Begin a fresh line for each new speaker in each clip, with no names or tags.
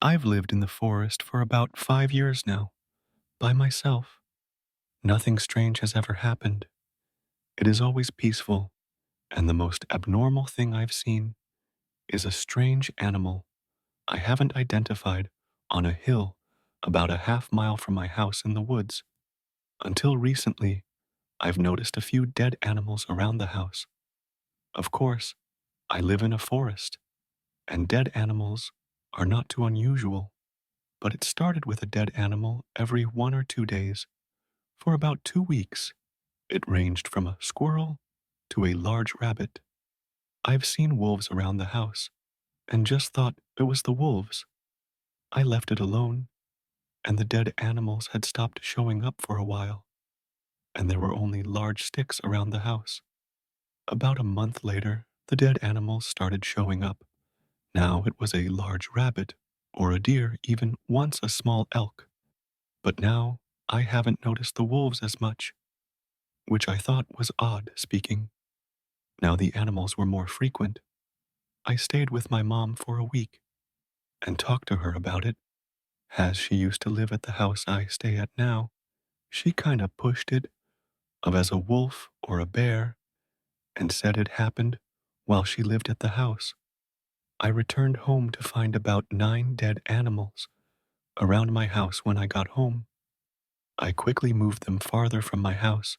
I've lived in the forest for about 5 years now, by myself. Nothing strange has ever happened. It is always peaceful, and the most abnormal thing I've seen is a strange animal I haven't identified on a hill about a half mile from my house in the woods. Until recently, I've noticed a few dead animals around the house. Of course, I live in a forest, and dead animals are not too unusual, but it started with a dead animal every 1 or 2 days. For about 2 weeks, it ranged from a squirrel to a large rabbit. I've seen wolves around the house and just thought it was the wolves. I left it alone, and the dead animals had stopped showing up for a while, and there were only large sticks around the house. About a month later, the dead animals started showing up. Now it was a large rabbit, or a deer, even once a small elk. But now I haven't noticed the wolves as much, which I thought was odd speaking. Now the animals were more frequent. I stayed with my mom for a week and talked to her about it. As she used to live at the house I stay at now, she kinda pushed it of as a wolf or a bear and said it happened while she lived at the house. I returned home to find about 9 dead animals around my house when I got home. I quickly moved them farther from my house,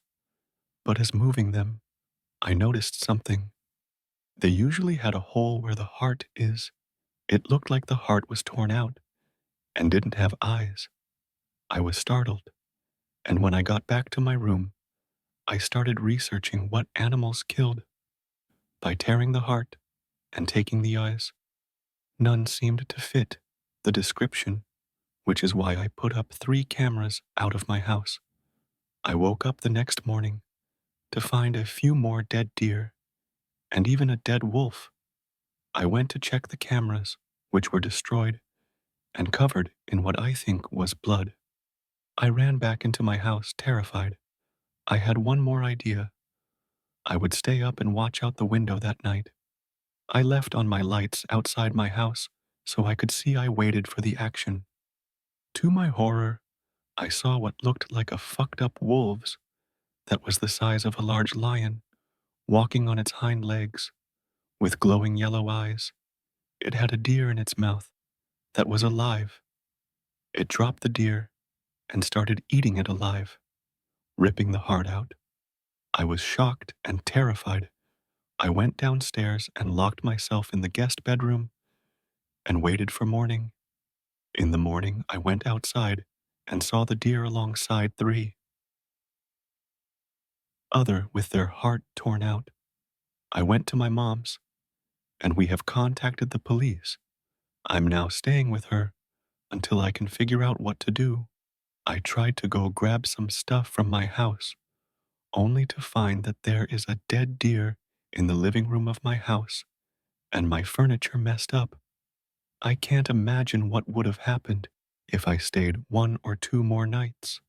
but as moving them, I noticed something. They usually had a hole where the heart is. It looked like the heart was torn out and didn't have eyes. I was startled, and when I got back to my room, I started researching what animals killed by tearing the heart and taking the eyes. None seemed to fit the description, which is why I put up 3 cameras out of my house. I woke up the next morning to find a few more dead deer and even a dead wolf. I went to check the cameras, which were destroyed and covered in what I think was blood. I ran back into my house terrified. I had one more idea. I would stay up and watch out the window that night. I left on my lights outside my house so I could see. I waited for the action. To my horror, I saw what looked like a fucked up wolves that was the size of a large lion, walking on its hind legs, with glowing yellow eyes. It had a deer in its mouth that was alive. It dropped the deer and started eating it alive, ripping the heart out. I was shocked and terrified. I went downstairs and locked myself in the guest bedroom and waited for morning. In the morning, I went outside and saw the deer alongside 3 other with their heart torn out. I went to my mom's, and we have contacted the police. I'm now staying with her until I can figure out what to do. I tried to go grab some stuff from my house, only to find that there is a dead deer in the living room of my house and my furniture messed up. I can't imagine what would have happened if I stayed 1 or 2 more nights.